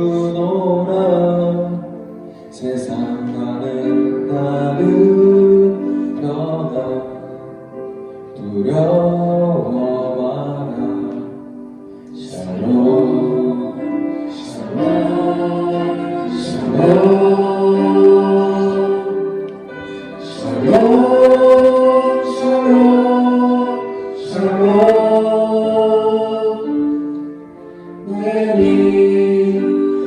주노라. 세상 나는 나를 변화 두려워 마라. 샬롬 샬롬 샬롬 샬롬 샬롬 샬롬. 내니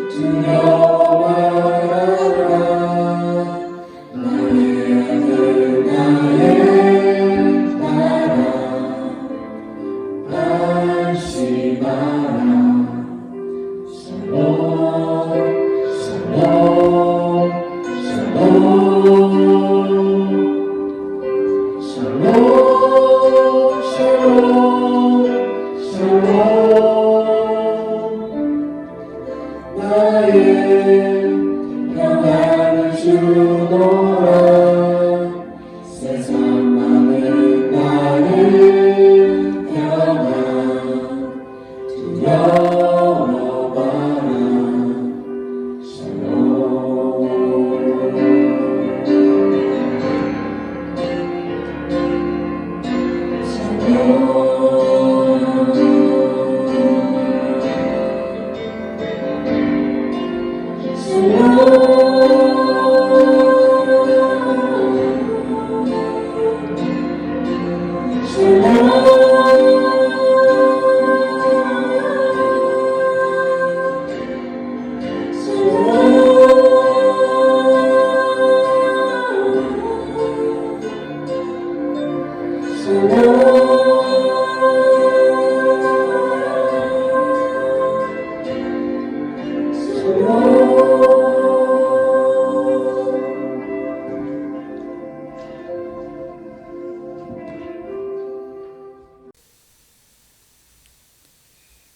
두려워 말아라. 나의 아들 나의 나라 안심하라. 샬롬 샬롬 샬롬 샬롬 샬롬 샬롬. 나의 평안을 주노라. 세상 많은 나의 평안 두려워 마라. 샬롬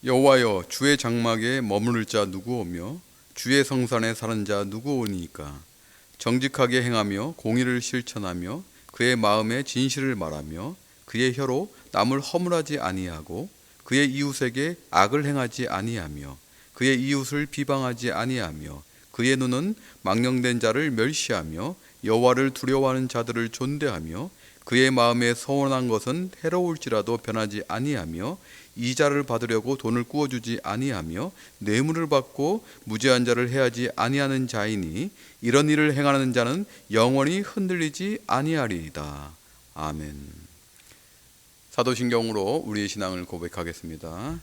여호와여, 주의 장막에 머무를 자 누구오며 주의 성산에 사는 자 누구오니까? 정직하게 행하며 공의를 실천하며 그의 마음에 진실을 말하며 그의 혀로 남을 허물하지 아니하고 그의 이웃에게 악을 행하지 아니하며 그의 이웃을 비방하지 아니하며 그의 눈은 망령된 자를 멸시하며 여호와를 두려워하는 자들을 존대하며 그의 마음에 서원한 것은 해로울지라도 변하지 아니하며 이자를 받으려고 돈을 꾸어주지 아니하며 뇌물을 받고 무죄한 자를 해하지 아니하는 자이니 이런 일을 행하는 자는 영원히 흔들리지 아니하리이다. 아멘. 사도신경으로 우리의 신앙을 고백하겠습니다.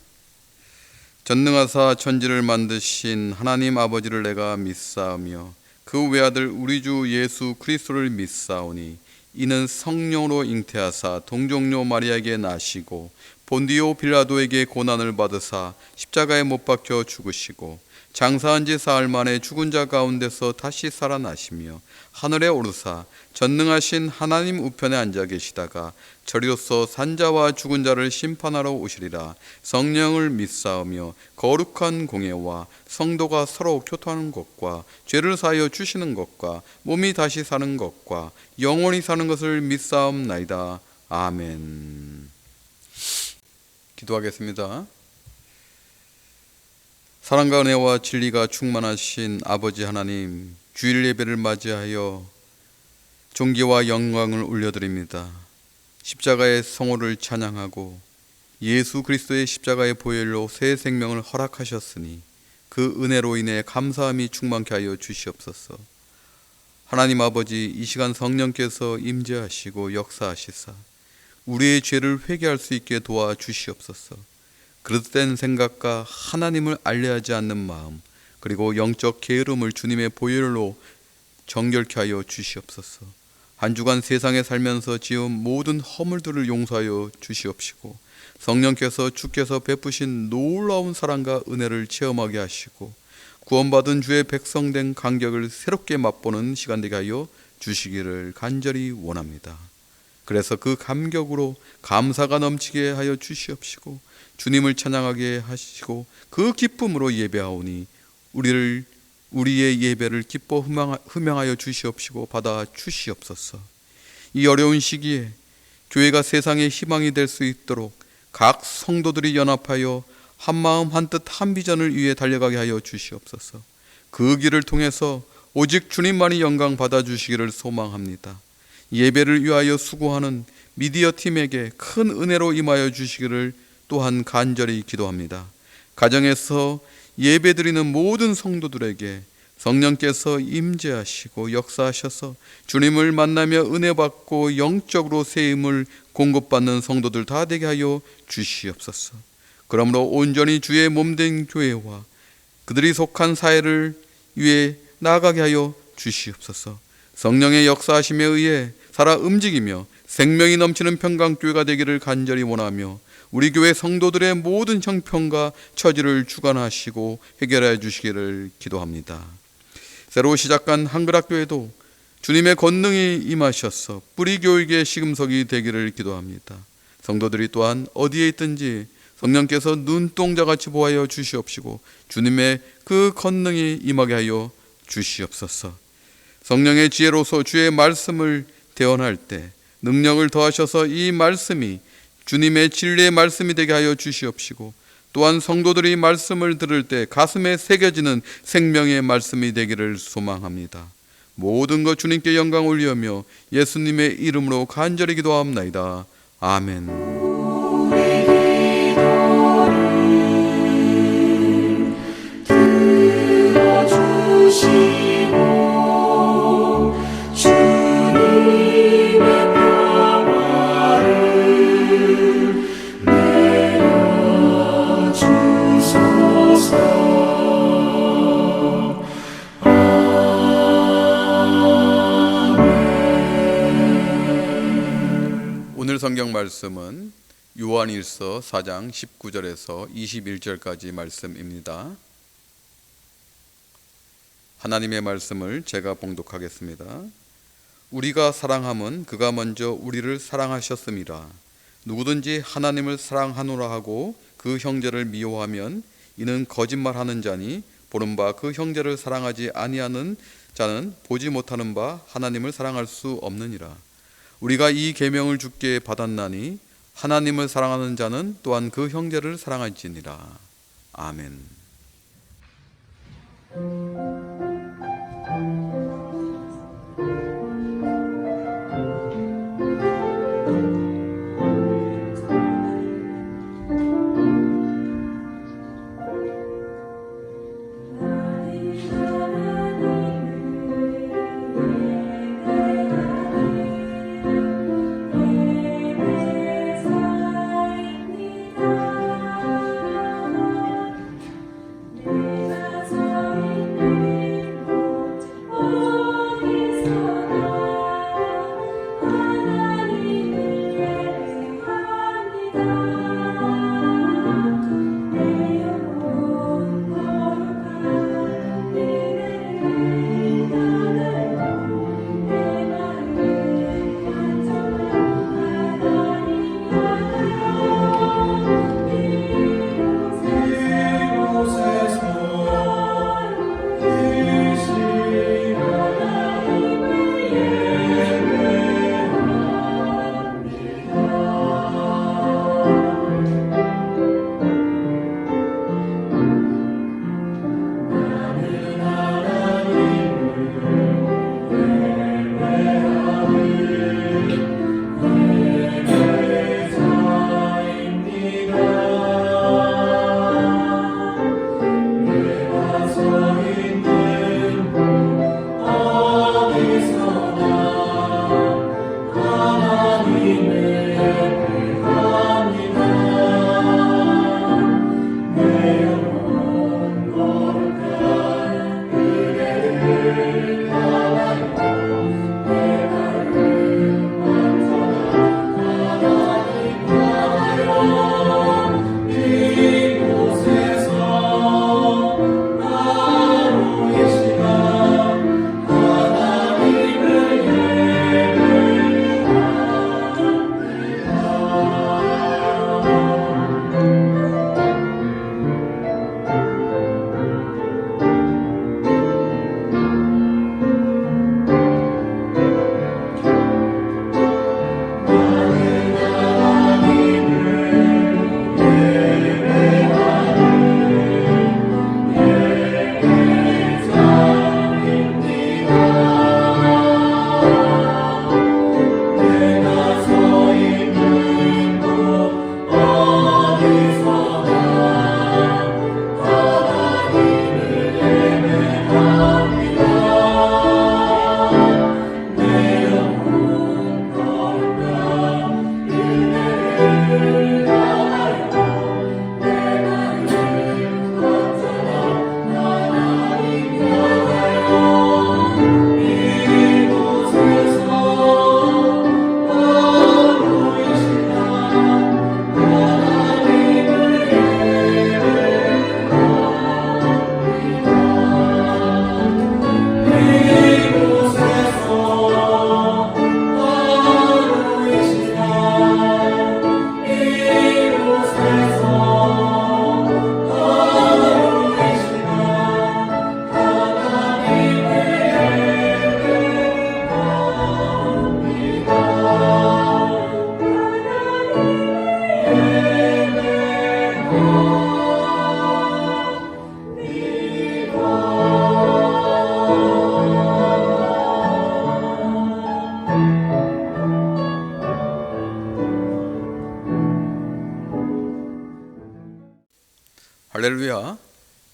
전능하사 천지를 만드신 하나님 아버지를 내가 믿사오며 그 외아들 우리 주 예수 그리스도를 믿사오니 이는 성령으로 잉태하사 동정녀 마리아에게 나시고 본디오 빌라도에게 고난을 받으사 십자가에 못 박혀 죽으시고 장사한 지 사흘 만에 죽은 자 가운데서 다시 살아나시며 하늘에 오르사 전능하신 하나님 우편에 앉아 계시다가 저리로서 산자와 죽은 자를 심판하러 오시리라. 성령을 믿사오며 거룩한 공예와 성도가 서로 교통하는 것과 죄를 사하여 주시는 것과 몸이 다시 사는 것과 영원히 사는 것을 믿사옵나이다. 아멘. 기도하겠습니다. 사랑과 은혜와 진리가 충만하신 아버지 하나님, 주일 예배를 맞이하여 존귀와 영광을 올려드립니다. 십자가의 성호를 찬양하고 예수 그리스도의 십자가의 보혈로 새 생명을 허락하셨으니 그 은혜로 인해 감사함이 충만케 하여 주시옵소서. 하나님 아버지, 이 시간 성령께서 임재하시고 역사하시사 우리의 죄를 회개할 수 있게 도와주시옵소서. 그릇된 생각과 하나님을 알려하지 않는 마음, 그리고 영적 게으름을 주님의 보혈로 정결케 하여 주시옵소서. 한 주간 세상에 살면서 지은 모든 허물들을 용서하여 주시옵시고 성령께서 주께서 베푸신 놀라운 사랑과 은혜를 체험하게 하시고 구원받은 주의 백성된 감격을 새롭게 맛보는 시간 되게 하여 주시기를 간절히 원합니다. 그래서 그 감격으로 감사가 넘치게 하여 주시옵시고 주님을 찬양하게 하시고 그 기쁨으로 예배하오니 우리의 예배를 기뻐 흠양하여 주시옵시고 받아 주시옵소서. 이 어려운 시기에 교회가 세상의 희망이 될 수 있도록 각 성도들이 연합하여 한마음 한뜻 한 비전을 위해 달려가게 하여 주시옵소서. 그 길을 통해서 오직 주님만이 영광 받아주시기를 소망합니다. 예배를 위하여 수고하는 미디어 팀에게 큰 은혜로 임하여 주시기를 또한 간절히 기도합니다. 가정에서 예배드리는 모든 성도들에게 성령께서 임재하시고 역사하셔서 주님을 만나며 은혜 받고 영적으로 세임을 공급받는 성도들 다 되게 하여 주시옵소서. 그러므로 온전히 주의 몸된 교회와 그들이 속한 사회를 위해 나아가게 하여 주시옵소서. 성령의 역사하심에 의해 살아 움직이며 생명이 넘치는 평강교회가 되기를 간절히 원하며 우리 교회 성도들의 모든 형편과 처지를 주관하시고 해결해 주시기를 기도합니다. 새로 시작한 한글학교에도 주님의 권능이 임하셔서 뿌리교육의 시금석이 되기를 기도합니다. 성도들이 또한 어디에 있든지 성령께서 눈동자같이 보하여 주시옵시고 주님의 그 권능이 임하게 하여 주시옵소서. 성령의 지혜로서 주의 말씀을 대언할 때 능력을 더하셔서 이 말씀이 주님의 진리의 말씀이 되게 하여 주시옵시고 또한 성도들이 말씀을 들을 때 가슴에 새겨지는 생명의 말씀이 되기를 소망합니다. 모든 것 주님께 영광 올리며 예수님의 이름으로 간절히 기도하옵나이다. 아멘. 오늘 성경 말씀은 요한일서 4장 19절에서 21절까지 말씀입니다. 하나님의 말씀을 제가 봉독하겠습니다. 우리가 사랑함은 그가 먼저 우리를 사랑하셨음이라. 누구든지 하나님을 사랑하노라 하고 그 형제를 미워하면 이는 거짓말하는 자니 보는 바 그 형제를 사랑하지 아니하는 자는 보지 못하는 바 하나님을 사랑할 수 없느니라. 우리가 이 계명을 주께 받았나니 하나님을 사랑하는 자는 또한 그 형제를 사랑할지니라. 아멘.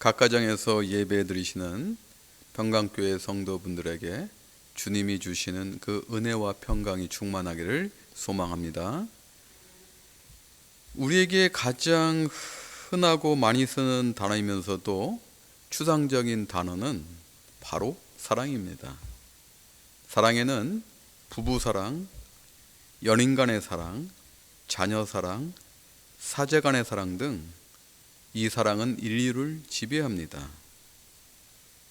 각 가정에서 예배 드리시는 평강교회 성도분들에게 주님이 주시는 그 은혜와 평강이 충만하기를 소망합니다. 우리에게 가장 흔하고 많이 쓰는 단어이면서도 추상적인 단어는 바로 사랑입니다. 사랑에는 부부 사랑, 연인 간의 사랑, 자녀 사랑, 사제 간의 사랑 등 이 사랑은 인류를 지배합니다.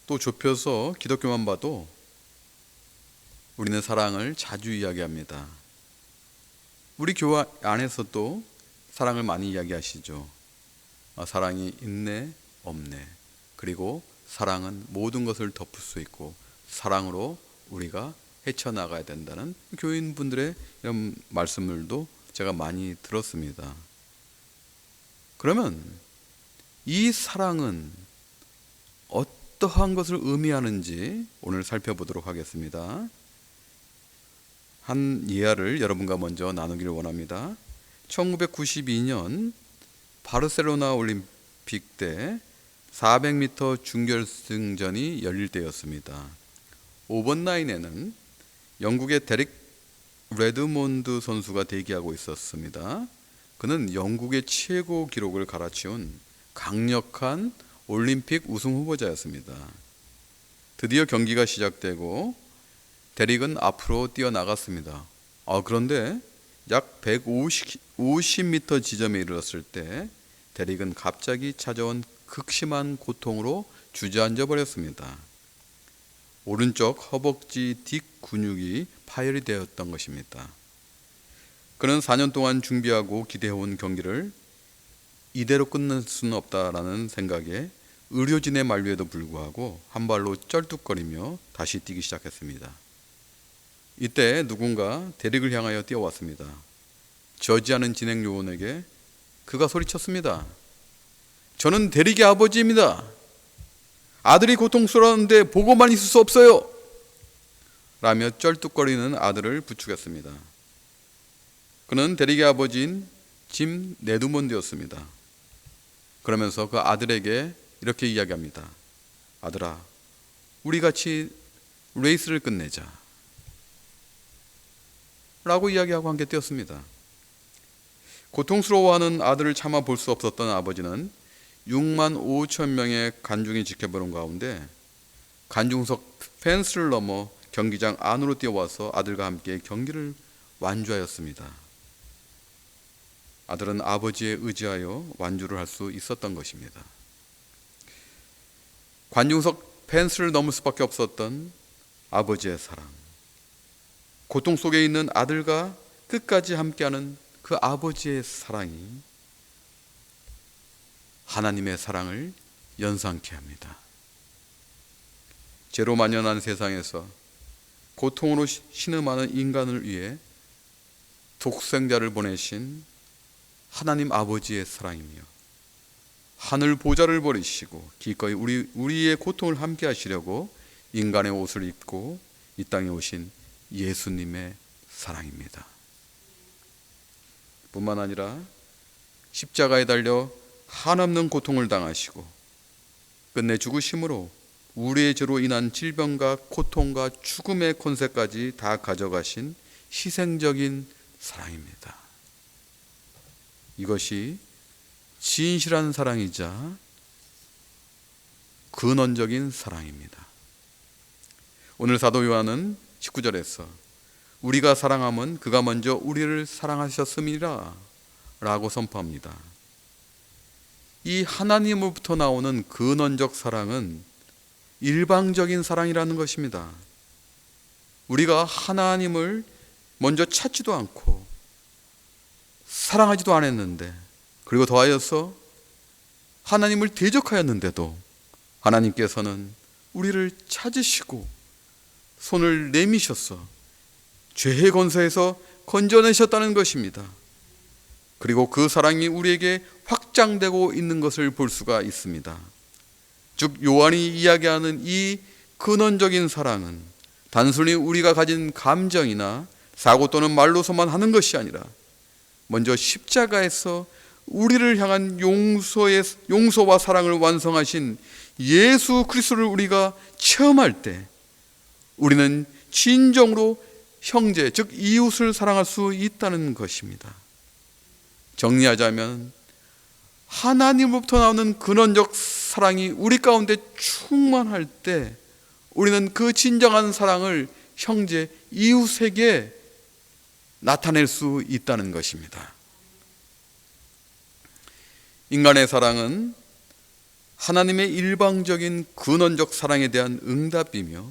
또 좁혀서 기독교만 봐도 우리는 사랑을 자주 이야기합니다. 우리 교회 안에서도 사랑을 많이 이야기하시죠. 사랑이 있네, 없네. 그리고 사랑은 모든 것을 덮을 수 있고 사랑으로 우리가 헤쳐나가야 된다는 교인분들의 이런 말씀들도 제가 많이 들었습니다. 그러면 이 사랑은 어떠한 것을 의미하는지 오늘 살펴보도록 하겠습니다. 한 예화를 여러분과 먼저 나누기를 원합니다. 1992년 바르셀로나 올림픽 때 400m 준결승전이 열릴 때였습니다. 5번 라인에는 영국의 데릭 레드몬드 선수가 대기하고 있었습니다. 그는 영국의 최고 기록을 갈아치운 강력한 올림픽 우승 후보자였습니다. 드디어 경기가 시작되고 데릭은 앞으로 뛰어나갔습니다. 그런데 약 150m 지점에 이르렀을 때 데릭은 갑자기 찾아온 극심한 고통으로 주저앉아 버렸습니다. 오른쪽 허벅지 뒷 근육이 파열이 되었던 것입니다. 그는 4년 동안 준비하고 기대해온 경기를 이대로 끝낼 수는 없다라는 생각에 의료진의 만류에도 불구하고 한 발로 쩔뚝거리며 다시 뛰기 시작했습니다. 이때 누군가 데릭을 향하여 뛰어왔습니다. 저지하는 진행 요원에게 그가 소리쳤습니다. 저는 데릭의 아버지입니다. 아들이 고통스러운데 보고만 있을 수 없어요. 라며 쩔뚝거리는 아들을 부축했습니다. 그는 데릭의 아버지인 짐 레드몬드였습니다. 그러면서 그 아들에게 이렇게 이야기합니다. 아들아, 우리 같이 레이스를 끝내자. 라고 이야기하고 함께 뛰었습니다. 고통스러워하는 아들을 참아 볼 수 없었던 아버지는 6만 5천 명의 관중이 지켜보는 가운데 관중석 펜스를 넘어 경기장 안으로 뛰어와서 아들과 함께 경기를 완주하였습니다. 아들은 아버지에 의지하여 완주를 할 수 있었던 것입니다. 관중석 펜스를 넘을 수밖에 없었던 아버지의 사랑, 고통 속에 있는 아들과 끝까지 함께하는 그 아버지의 사랑이 하나님의 사랑을 연상케 합니다. 죄로 만연한 세상에서 고통으로 신음하는 인간을 위해 독생자를 보내신 하나님 아버지의 사랑이며 하늘 보좌를 버리시고 기꺼이 우리의 고통을 함께 하시려고 인간의 옷을 입고 이 땅에 오신 예수님의 사랑입니다. 뿐만 아니라 십자가에 달려 한없는 고통을 당하시고 끝내 죽으심으로 우리의 죄로 인한 질병과 고통과 죽음의 권세까지 다 가져가신 희생적인 사랑입니다. 이것이 진실한 사랑이자 근원적인 사랑입니다. 오늘 사도 요한은 19절에서 우리가 사랑함은 그가 먼저 우리를 사랑하셨음이라 라고 선포합니다. 이 하나님으로부터 나오는 근원적 사랑은 일방적인 사랑이라는 것입니다. 우리가 하나님을 먼저 찾지도 않고 사랑하지도 않았는데, 그리고 더하여서 하나님을 대적하였는데도 하나님께서는 우리를 찾으시고 손을 내미셔서 죄의 권세에서 건져내셨다는 것입니다. 그리고 그 사랑이 우리에게 확장되고 있는 것을 볼 수가 있습니다. 즉 요한이 이야기하는 이 근원적인 사랑은 단순히 우리가 가진 감정이나 사고 또는 말로서만 하는 것이 아니라 먼저 십자가에서 우리를 향한 용서와 사랑을 완성하신 예수 그리스도를 우리가 체험할 때 우리는 진정으로 형제, 즉 이웃을 사랑할 수 있다는 것입니다. 정리하자면 하나님으로부터 나오는 근원적 사랑이 우리 가운데 충만할 때 우리는 그 진정한 사랑을 형제, 이웃에게 나타낼 수 있다는 것입니다. 인간의 사랑은 하나님의 일방적인 근원적 사랑에 대한 응답이며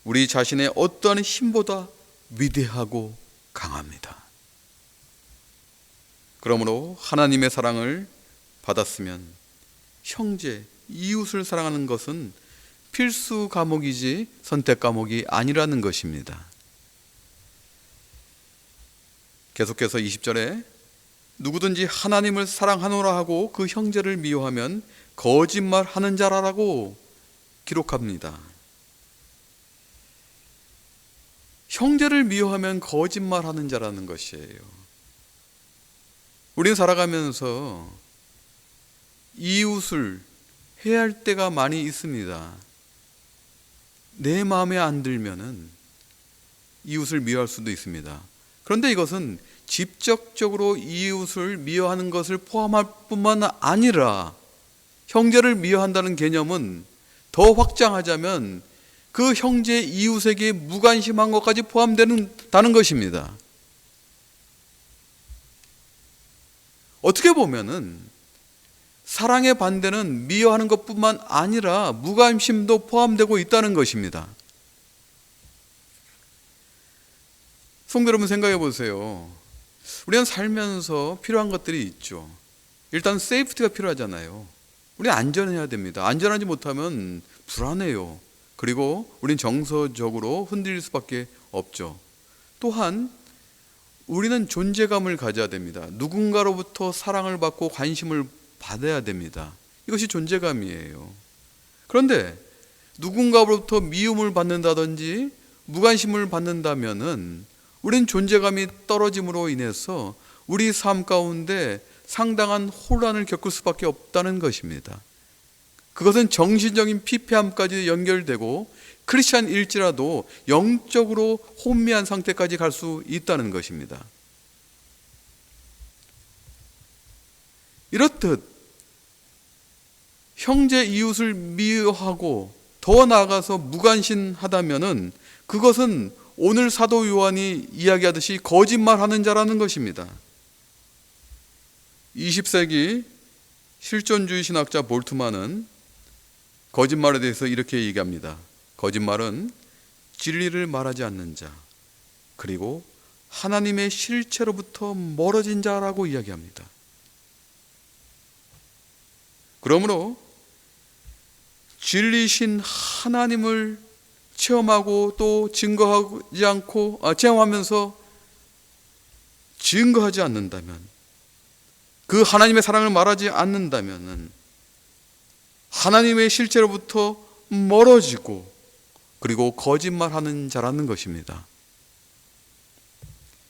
우리 자신의 어떠한 힘보다 위대하고 강합니다. 그러므로 하나님의 사랑을 받았으면 형제, 이웃을 사랑하는 것은 필수 과목이지 선택 과목이 아니라는 것입니다. 계속해서 20절에 누구든지 하나님을 사랑하노라 하고 그 형제를 미워하면 거짓말하는 자라라고 기록합니다. 형제를 미워하면 거짓말하는 자라는 것이에요. 우리는 살아가면서 이웃을 해할 때가 많이 있습니다. 내 마음에 안 들면은 이웃을 미워할 수도 있습니다. 그런데 이것은 직접적으로 이웃을 미워하는 것을 포함할 뿐만 아니라 형제를 미워한다는 개념은 더 확장하자면 그 형제 이웃에게 무관심한 것까지 포함된다는 것입니다. 어떻게 보면은 사랑의 반대는 미워하는 것뿐만 아니라 무관심도 포함되고 있다는 것입니다. 성도 여러분 생각해 보세요. 우리는 살면서 필요한 것들이 있죠. 일단 세이프티가 필요하잖아요. 우리 안전해야 됩니다. 안전하지 못하면 불안해요. 그리고 우린 정서적으로 흔들릴 수밖에 없죠. 또한 우리는 존재감을 가져야 됩니다. 누군가로부터 사랑을 받고 관심을 받아야 됩니다. 이것이 존재감이에요. 그런데 누군가로부터 미움을 받는다든지 무관심을 받는다면은 우린 존재감이 떨어짐으로 인해서 우리 삶 가운데 상당한 혼란을 겪을 수밖에 없다는 것입니다. 그것은 정신적인 피폐함까지 연결되고 크리스찬일지라도 영적으로 혼미한 상태까지 갈 수 있다는 것입니다. 이렇듯 형제 이웃을 미워하고 더 나아가서 무관심하다면은 그것은 오늘 사도 요한이 이야기하듯이 거짓말하는 자라는 것입니다. 20세기 실존주의 신학자 볼트만은 거짓말에 대해서 이렇게 얘기합니다. 거짓말은 진리를 말하지 않는 자, 그리고 하나님의 실체로부터 멀어진 자라고 이야기합니다. 그러므로 진리신 하나님을 체험하고 또 증거하지 않고 체험하면서 증거하지 않는다면, 그 하나님의 사랑을 말하지 않는다면 하나님의 실체로부터 멀어지고 그리고 거짓말하는 자라는 것입니다.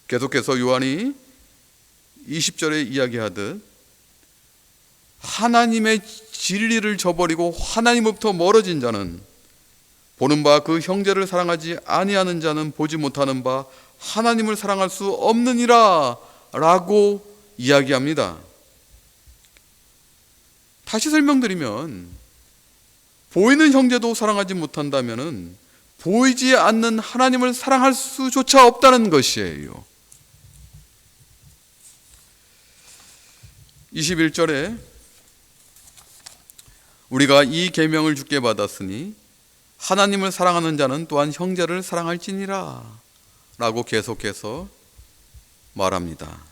계속해서 요한이 20절에 이야기하듯 하나님의 진리를 저버리고 하나님으로부터 멀어진 자는 보는 바 그 형제를 사랑하지 아니하는 자는 보지 못하는 바 하나님을 사랑할 수 없느니라 라고 이야기합니다. 다시 설명드리면 보이는 형제도 사랑하지 못한다면 보이지 않는 하나님을 사랑할 수조차 없다는 것이에요. 21절에 우리가 이 계명을 주께 받았으니 하나님을 사랑하는 자는 또한 형제를 사랑할지니라 라고 계속해서 말합니다.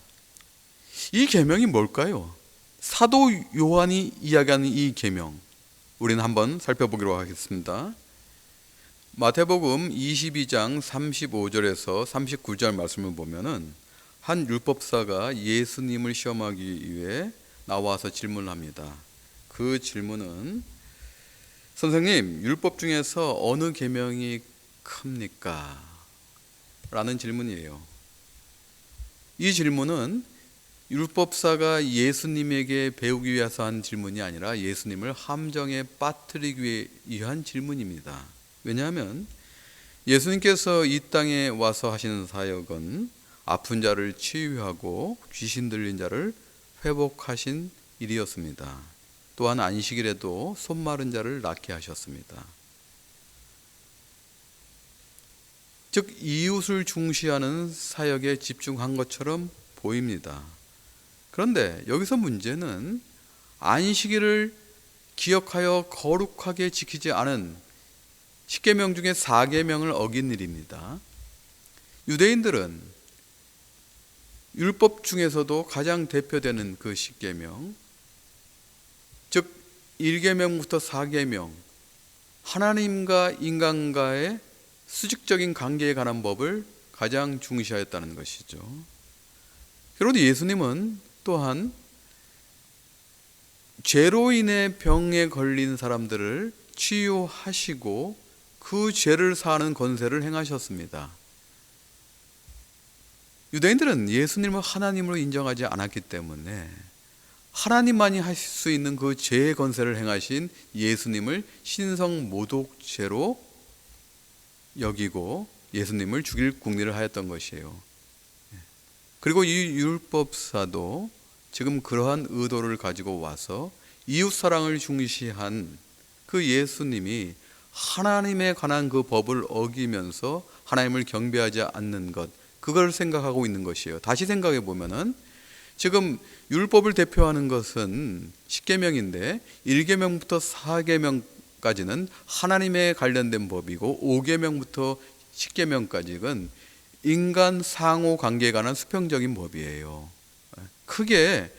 이 계명이 뭘까요? 사도 요한이 이야기하는 이 계명, 우리는 한번 살펴보기로 하겠습니다. 마태복음 22장 35절에서 39절 말씀을 보면은 한 율법사가 예수님을 시험하기 위해 나와서 질문합니다. 그 질문은 선생님, 율법 중에서 어느 계명이 큽니까? 라는 질문이에요. 이 질문은 율법사가 예수님에게 배우기 위해서 한 질문이 아니라 예수님을 함정에 빠뜨리기 위한 질문입니다. 왜냐하면 예수님께서 이 땅에 와서 하시는 사역은 아픈 자를 치유하고 귀신 들린 자를 회복하신 일이었습니다. 또한 안식일에도 손 마른 자를 낫게 하셨습니다. 즉 이웃을 중시하는 사역에 집중한 것처럼 보입니다. 그런데 여기서 문제는 안식일을 기억하여 거룩하게 지키지 않은 10계명 중에 4계명을 어긴 일입니다. 유대인들은 율법 중에서도 가장 대표되는 그 10계명, 즉 1계명부터 4계명, 하나님과 인간과의 수직적인 관계에 관한 법을 가장 중시하였다는 것이죠. 그런데 예수님은 또한 죄로 인해 병에 걸린 사람들을 치유하시고 그 죄를 사하는 권세를 행하셨습니다. 유대인들은 예수님을 하나님으로 인정하지 않았기 때문에 하나님만이 하실 수 있는 그 죄의 권세를 행하신 예수님을 신성모독죄로 여기고 예수님을 죽일 궁리를 하였던 것이에요. 그리고 이 율법사도 지금 그러한 의도를 가지고 와서 이웃사랑을 중시한 그 예수님이 하나님에 관한 그 법을 어기면서 하나님을 경배하지 않는 것, 그걸 생각하고 있는 것이에요. 다시 생각해 보면은 지금 율법을 대표하는 것은 10계명인데 1계명부터 4계명까지는 하나님에 관련된 법이고 5계명부터 10계명까지는 인간 상호 관계에 관한 수평적인 법이에요. 크게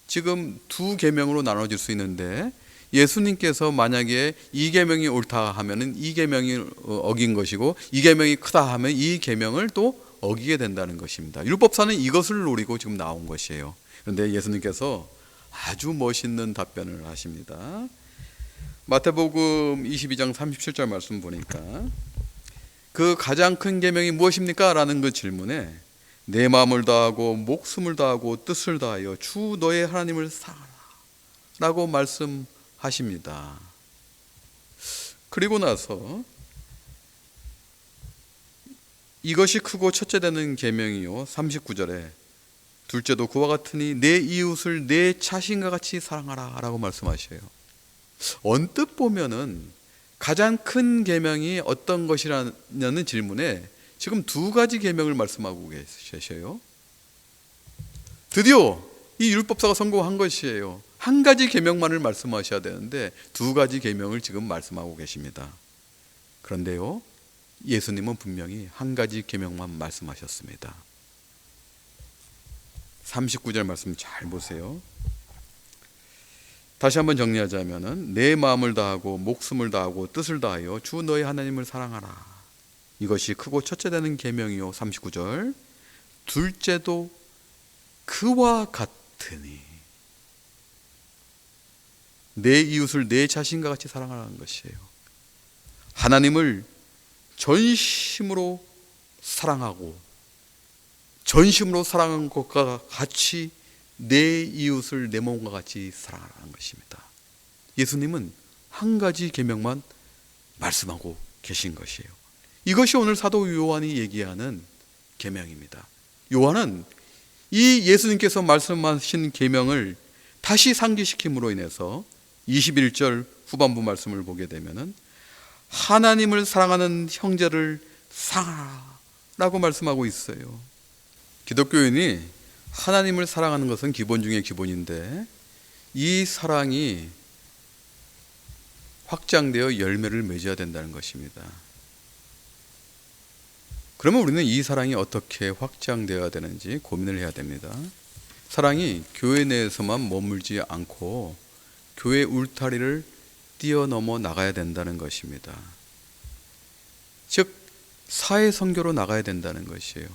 지금 두 계명으로 나눠질 수 있는데 예수님께서 만약에 2계명이 옳다 하면은 2계명이 어긴 것이고 2계명이 크다 하면 2계명을 또 어기게 된다는 것입니다. 율법사는 이것을 노리고 지금 나온 것이에요. 그런데 예수님께서 아주 멋있는 답변을 하십니다. 마태복음 22장 37절 말씀 보니까 그 가장 큰 계명이 무엇입니까? 라는 그 질문에 내 마음을 다하고 목숨을 다하고 뜻을 다하여 주 너의 하나님을 사랑하라 라고 말씀하십니다. 그리고 나서 이것이 크고 첫째 되는 계명이요 39절에 둘째도 그와 같으니 내 이웃을 내 자신과 같이 사랑하라 라고 말씀하셔요. 언뜻 보면은 가장 큰 계명이 어떤 것이라는 질문에 지금 두 가지 계명을 말씀하고 계셔요. 드디어 이 율법사가 성공한 것이에요. 한 가지 계명만을 말씀하셔야 되는데 두 가지 계명을 지금 말씀하고 계십니다. 그런데요, 예수님은 분명히 한 가지 계명만 말씀하셨습니다. 39절 말씀 잘 보세요. 다시 한번 정리하자면은 내 마음을 다하고 목숨을 다하고 뜻을 다하여 주 너의 하나님을 사랑하라. 이것이 크고 첫째 되는 계명이요 39절. 둘째도 그와 같으니 내 이웃을 내 자신과 같이 사랑하라는 것이에요. 하나님을 전심으로 사랑하고 전심으로 사랑한 것과 같이 내 이웃을 내 몸과 같이 사랑하라는 것입니다. 예수님은 한 가지 계명만 말씀하고 계신 것이에요. 이것이 오늘 사도 요한이 얘기하는 계명입니다. 요한은 이 예수님께서 말씀하신 계명을 다시 상기시킴으로 인해서 21절 후반부 말씀을 보게 되면은 하나님을 사랑하는 형제를 사랑하라고 말씀하고 있어요. 기독교인이 하나님을 사랑하는 것은 기본 중에 기본인데 이 사랑이 확장되어 열매를 맺어야 된다는 것입니다. 그러면 우리는 이 사랑이 어떻게 확장되어야 되는지 고민을 해야 됩니다. 사랑이 교회 내에서만 머물지 않고 교회 울타리를 뛰어넘어 나가야 된다는 것입니다. 즉 사회 선교로 나가야 된다는 것이에요.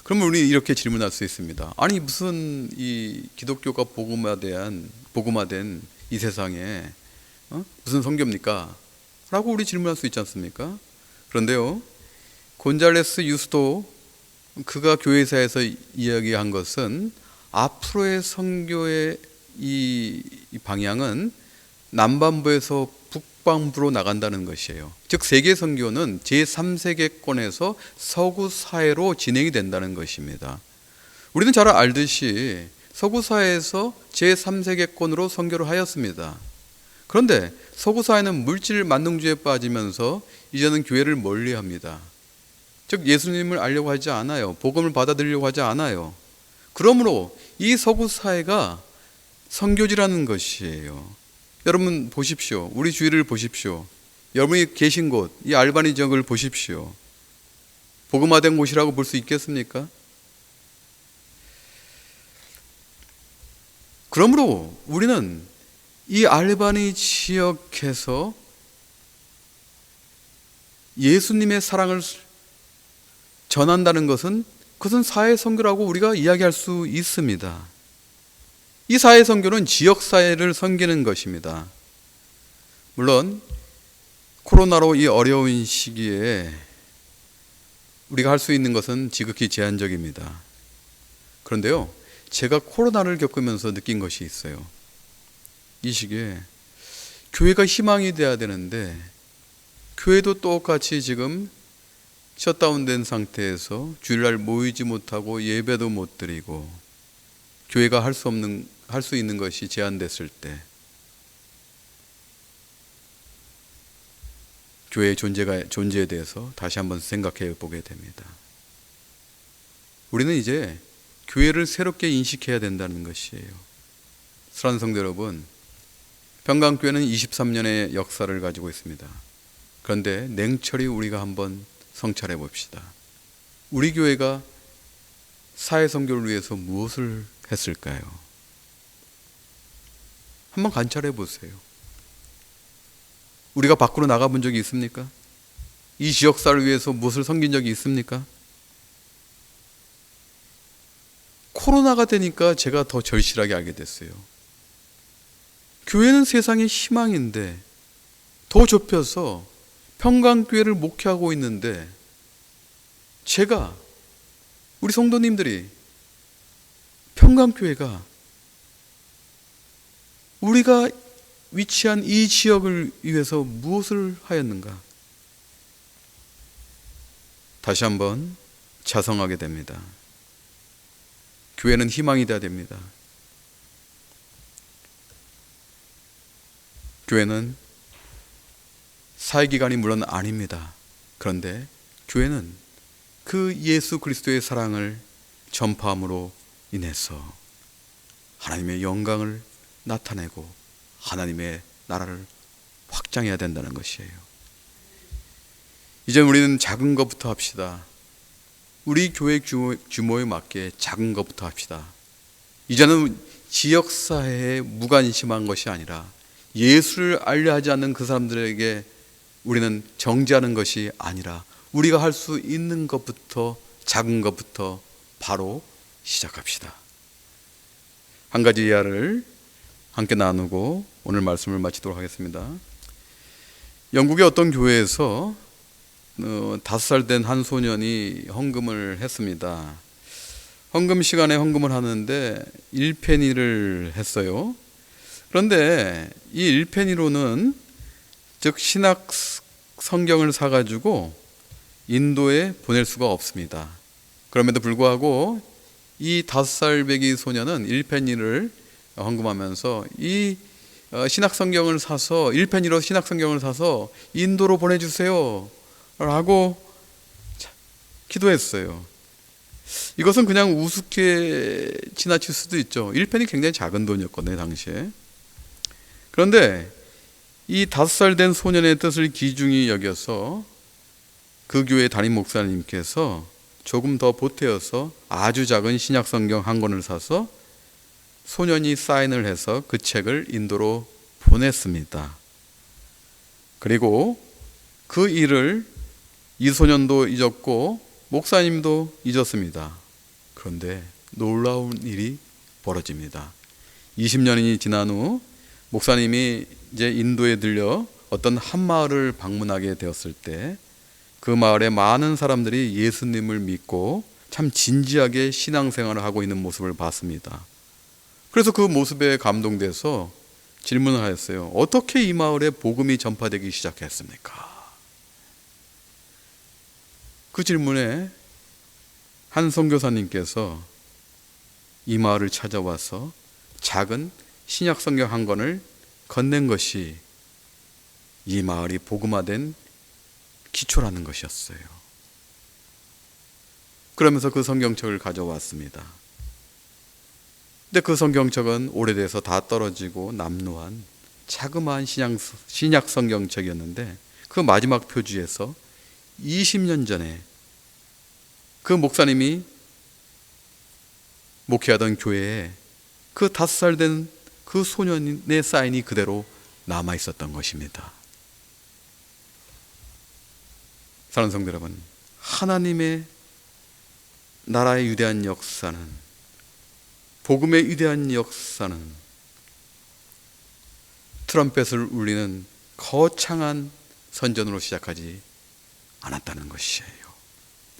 그러면 우리는 이렇게 질문할 수 있습니다. 아니 무슨 이 기독교가 복음화된 이 세상에 무슨 선교입니까? 라고 우리 질문할 수 있지 않습니까? 그런데요, 곤잘레스 유스도 그가 교회사에서 이야기한 것은 앞으로의 선교의 이 방향은 남반부에서 북반부로 나간다는 것이에요. 즉 세계 선교는 제3세계권에서 서구 사회로 진행이 된다는 것입니다. 우리는 잘 알듯이 서구 사회에서 제3세계권으로 선교를 하였습니다. 그런데 서구 사회는 물질 만능주의에 빠지면서 이제는 교회를 멀리합니다. 즉 예수님을 알려고 하지 않아요. 복음을 받아들이려고 하지 않아요. 그러므로 이 서구 사회가 선교지라는 것이에요. 여러분 보십시오. 우리 주위를 보십시오. 여러분이 계신 곳, 이 알바니 지역을 보십시오. 복음화된 곳이라고 볼 수 있겠습니까? 그러므로 우리는 이 알바니 지역에서 예수님의 사랑을 전한다는 것은 그것은 사회 선교라고 우리가 이야기할 수 있습니다. 이 사회 선교는 지역 사회를 섬기는 것입니다. 물론 코로나로 이 어려운 시기에 우리가 할 수 있는 것은 지극히 제한적입니다. 그런데요, 제가 코로나를 겪으면서 느낀 것이 있어요. 이 시기에 교회가 희망이 돼야 되는데 교회도 똑같이 지금 셧다운된 상태에서 주일날 모이지 못하고 예배도 못 드리고 교회가 할 수 있는 것이 제한됐을 때 교회의 존재에 대해서 다시 한번 생각해 보게 됩니다. 우리는 이제 교회를 새롭게 인식해야 된다는 것이에요. 사랑하는 성도 여러분, 평강교회는 23년의 역사를 가지고 있습니다. 그런데 냉철히 우리가 한번 성찰해 봅시다. 우리 교회가 사회 선교를 위해서 무엇을 했을까요? 한번 관찰해 보세요. 우리가 밖으로 나가본 적이 있습니까? 이 지역사를 위해서 무엇을 섬긴 적이 있습니까? 코로나가 되니까 제가 더 절실하게 알게 됐어요. 교회는 세상의 희망인데 더 좁혀서 평강교회를 목회하고 있는데 제가, 우리 성도님들이 평강교회가 우리가 위치한 이 지역을 위해서 무엇을 하였는가? 다시 한번 자성하게 됩니다. 교회는 희망이 돼야 됩니다. 교회는 사회기관이 물론 아닙니다. 그런데 교회는 그 예수 그리스도의 사랑을 전파함으로 인해서 하나님의 영광을 나타내고 하나님의 나라를 확장해야 된다는 것이에요. 이제 우리는 작은 것부터 합시다. 우리 교회 규모에 맞게 작은 것부터 합시다. 이제는 지역사회에 무관심한 것이 아니라 예수를 알려 하지 않는 그 사람들에게 우리는 정죄하는 것이 아니라 우리가 할 수 있는 것부터, 작은 것부터 바로 시작합시다. 한 가지 이야기를 함께 나누고 오늘 말씀을 마치도록 하겠습니다. 영국의 어떤 교회에서 5살 된 한 소년이 헌금을 했습니다. 헌금 시간에 헌금을 하는데 1페니를 했어요. 그런데 이 1페니로는 즉 신학 성경을 사가지고 인도에 보낼 수가 없습니다. 그럼에도 불구하고 이 5살 배기 소년은 1페니를 헌금하면서 이 신학 성경을 사서 1페니로 신학 성경을 사서 인도로 보내주세요 라고 기도했어요. 이것은 그냥 우습게 지나칠 수도 있죠. 1페니 굉장히 작은 돈이었거든요, 당시에. 그런데 이 5살 된 소년의 뜻을 귀중히 여겨서 그 교회 담임 목사님께서 조금 더 보태어서 아주 작은 신약 성경 한 권을 사서 소년이 사인을 해서 그 책을 인도로 보냈습니다. 그리고 그 일을 이 소년도 잊었고 목사님도 잊었습니다. 그런데 놀라운 일이 벌어집니다. 20년이 지난 후 목사님이 이제 인도에 들려 어떤 한 마을을 방문하게 되었을 때 그 마을에 많은 사람들이 예수님을 믿고 참 진지하게 신앙생활을 하고 있는 모습을 봤습니다. 그래서 그 모습에 감동돼서 질문을 하였어요. 어떻게 이 마을에 복음이 전파되기 시작했습니까? 그 질문에 한 선교사님께서 이 마을을 찾아와서 작은 신약 성경 한 권을 건넨 것이 이 마을이 복음화된 기초라는 것이었어요. 그러면서 그 성경책을 가져왔습니다. 근데 그 성경책은 오래돼서 다 떨어지고 남루한 자그마한 신약 성경책이었는데 그 마지막 표지에서 20년 전에 그 목사님이 목회하던 교회에 그 5살 된 그 소년의 사인이 그대로 남아 있었던 것입니다. 사랑하는 성도 여러분, 하나님의 나라의 위대한 역사는, 복음의 위대한 역사는 트럼펫을 울리는 거창한 선전으로 시작하지 않았다는 것이에요.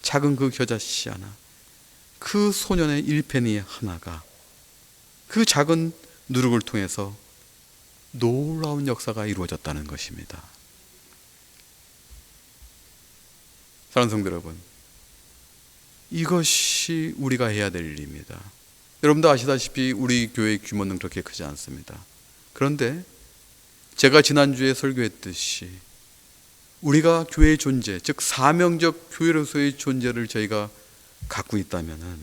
작은 그 겨자씨 하나, 그 소년의 일페니 하나가 그 작은 누룩을 통해서 놀라운 역사가 이루어졌다는 것입니다. 사랑하는 성도 여러분, 이것이 우리가 해야 될 일입니다. 여러분도 아시다시피 우리 교회의 규모는 그렇게 크지 않습니다. 그런데 제가 지난주에 설교했듯이 우리가 교회의 존재, 즉 사명적 교회로서의 존재를 저희가 갖고 있다면은,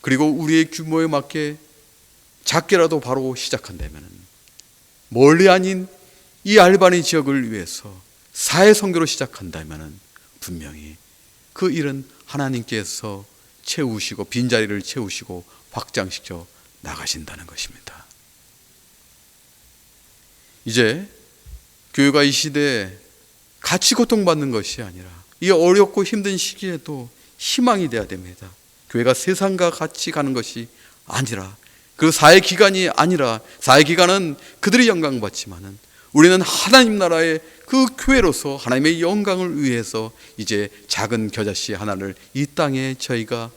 그리고 우리의 규모에 맞게 작게라도 바로 시작한다면은, 멀리 아닌 이 알바니 지역을 위해서 사회 선교로 시작한다면은 분명히 그 일은 하나님께서 채우시고 빈자리를 채우시고 확장시켜 나가신다는 것입니다. 이제 교회가 이 시대에 같이 고통받는 것이 아니라 이 어렵고 힘든 시기에도 희망이 되어야 됩니다. 교회가 세상과 같이 가는 것이 아니라, 그 사회기관이 아니라, 사회기관은 그들이 영광받지만은 우리는 하나님 나라의 그 교회로서 하나님의 영광을 위해서 이제 작은 겨자씨 하나를 이 땅에 저희가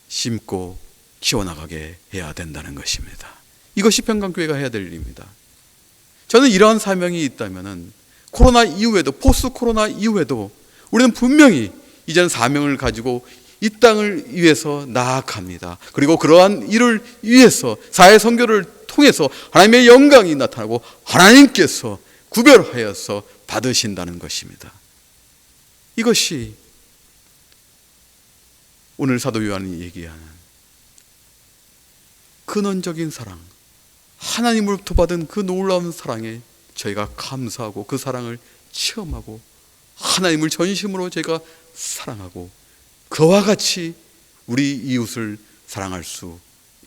심고 키워나가게 해야 된다는 것입니다. 이것이 평강교회가 해야 될 일입니다. 저는 이러한 사명이 있다면은 코로나 이후에도, 포스트 코로나 이후에도 우리는 분명히 이제는 사명을 가지고 이 땅을 위해서 나아갑니다. 그리고 그러한 일을 위해서 사회 선교를 통해서 하나님의 영광이 나타나고 하나님께서 구별하여서 받으신다는 것입니다. 이것이 오늘 사도 요한이 얘기하는 근원적인 사랑, 하나님으로부터 받은 그 놀라운 사랑에 저희가 감사하고 그 사랑을 체험하고 하나님을 전심으로 제가 사랑하고 그와 같이 우리 이웃을 사랑할 수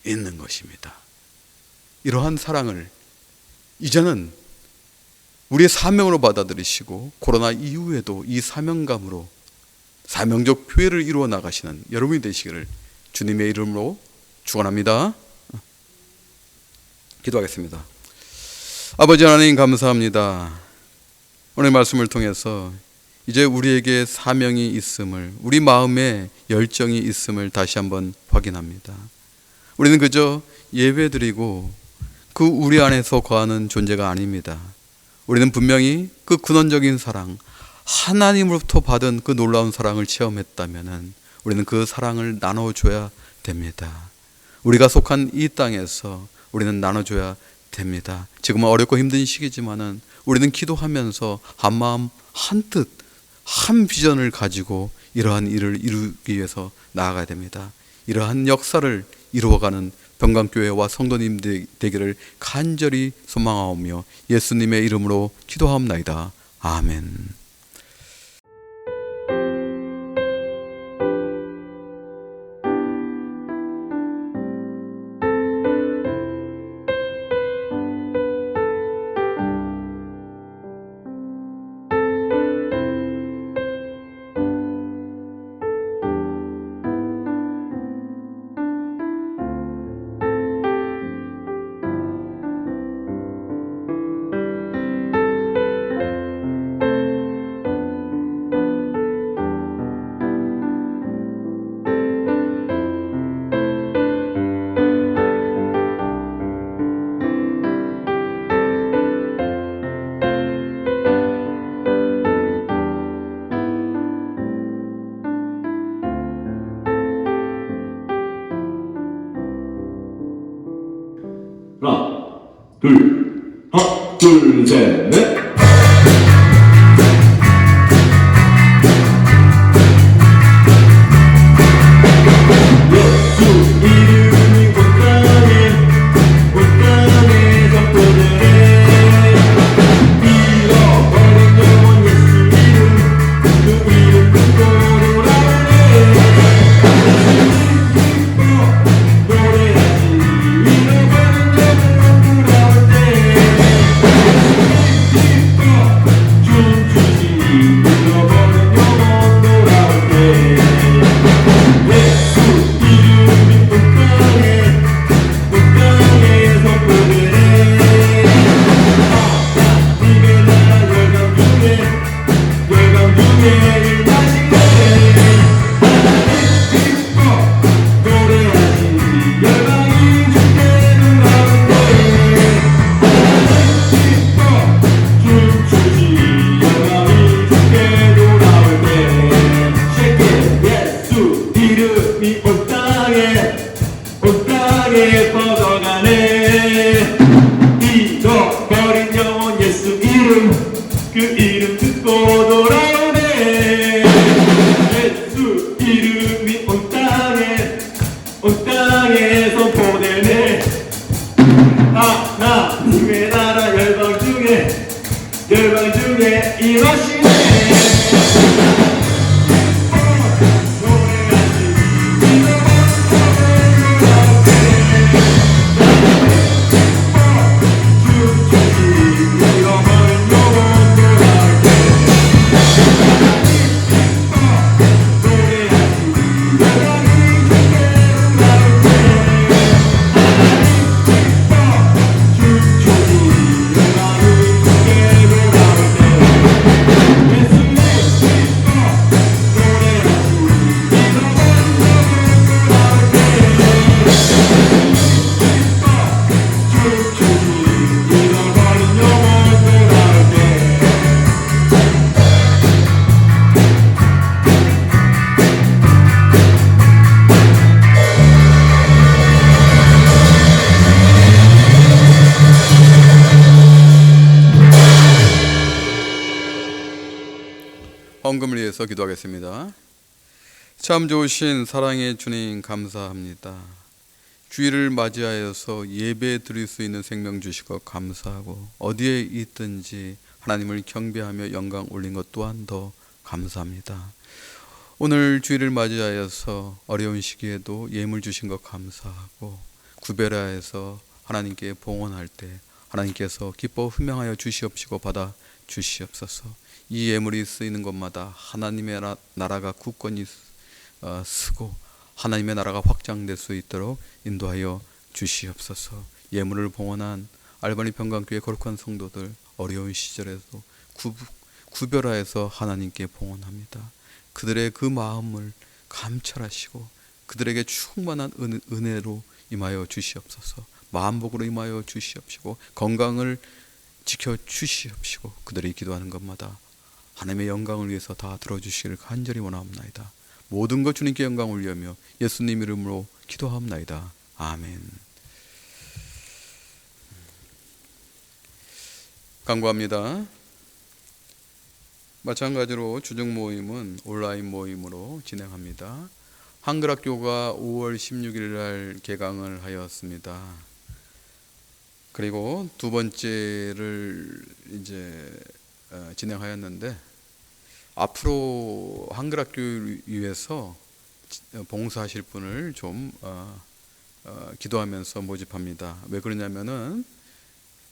있는 것입니다. 이러한 사랑을 이제는 우리의 사명으로 받아들이시고 코로나 이후에도 이 사명감으로 사명적 교회를 이루어 나가시는 여러분이 되시기를 주님의 이름으로 축원합니다. 기도하겠습니다. 아버지 하나님 감사합니다. 오늘 말씀을 통해서 이제 우리에게 사명이 있음을, 우리 마음에 열정이 있음을 다시 한번 확인합니다. 우리는 그저 예배드리고 그 우리 안에서 거하는 존재가 아닙니다. 우리는 분명히 그 근원적인 사랑, 하나님으로부터 받은 그 놀라운 사랑을 체험했다면 우리는 그 사랑을 나눠줘야 됩니다. 우리가 속한 이 땅에서 우리는 나눠줘야 됩니다. 지금은 어렵고 힘든 시기지만은 우리는 기도하면서 한 마음 한 뜻, 한 비전을 가지고 이러한 일을 이루기 위해서 나아가야 됩니다. 이러한 역사를 이루어가는 평강교회와 성도님 되기를 간절히 소망하오며 예수님의 이름으로 기도하옵나이다. 아멘. 이름 듣고 돌아오네. 예수 이름이 온 땅에 선포되네. 하나님의 나라 열방 중에 임하시네. 헌금을 위해서 기도하겠습니다. 참 좋으신 사랑의 주님 감사합니다. 주일을 맞이하여서 예배 드릴 수 있는 생명 주시고 감사하고 어디에 있든지 하나님을 경배하며 영광 올린 것 또한 더 감사합니다. 오늘 주일을 맞이하여서 어려운 시기에도 예물 주신 것 감사하고 구별하여서 하나님께 봉헌할 때 하나님께서 기뻐 흠명하여 주시옵시고 받아 주시옵소서. 이 예물이 쓰이는 곳마다 하나님의 나라가 굳건히 쓰고 하나님의 나라가 확장될 수 있도록 인도하여 주시옵소서. 예물을 봉헌한 알바니 평강교회 거룩한 성도들 어려운 시절에도 구별하여서 하나님께 봉헌합니다. 그들의 그 마음을 감찰하시고 그들에게 충만한 은혜로 임하여 주시옵소서. 마음복으로 임하여 주시옵시고 건강을 지켜 주시옵시고 그들이 기도하는 것마다 하나님의 영광을 위해서 다 들어주시기를 간절히 원하옵나이다. 모든 것 주님께 영광 올리며 예수님 이름으로 기도하옵나이다. 아멘. 간구합니다. 마찬가지로 주중 모임은 온라인 모임으로 진행합니다. 한글학교가 5월 16일 날 개강을 하였습니다. 그리고 두 번째를 이제 진행하였는데 앞으로 한글학교를 위해서 봉사하실 분을 좀 기도하면서 모집합니다. 왜 그러냐면은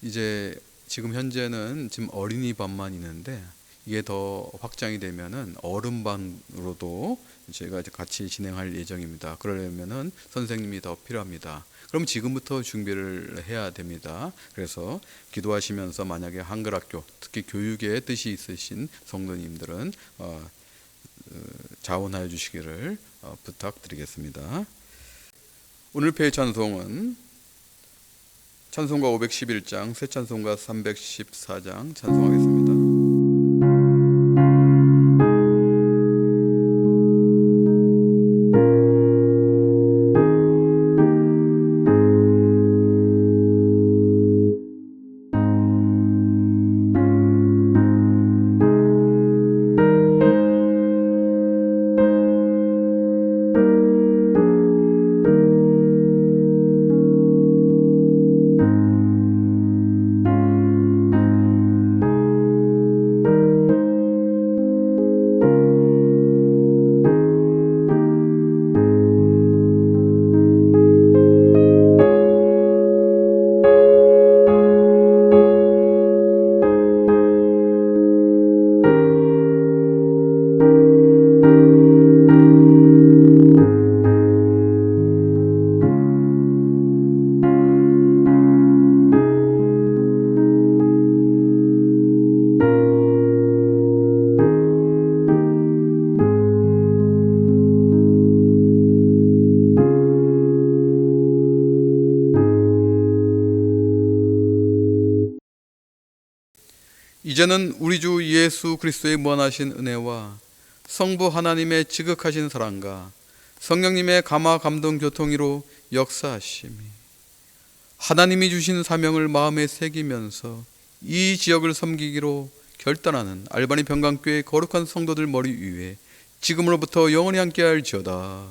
이제 지금 현재는 지금 어린이반만 있는데 이게 더 확장이 되면은 어른반으로도 저희가 같이 진행할 예정입니다. 그러려면은 선생님이 더 필요합니다. 그럼 지금부터 준비를 해야 됩니다. 그래서 기도하시면서 만약에 한글학교, 특히 교육에 뜻이 있으신 성도님들은 자원하여 주시기를 부탁드리겠습니다. 오늘 폐 찬송은 찬송가 511장, 새 찬송가 314장 찬송하겠습니다. 이제는 우리 주 예수 그리스도의 무한하신 은혜와 성부 하나님의 지극하신 사랑과 성령님의 감화 감동 교통이로 역사하심이 하나님이 주신 사명을 마음에 새기면서 이 지역을 섬기기로 결단하는 알바니 평강교회 거룩한 성도들 머리 위에 지금으로부터 영원히 함께할지어다.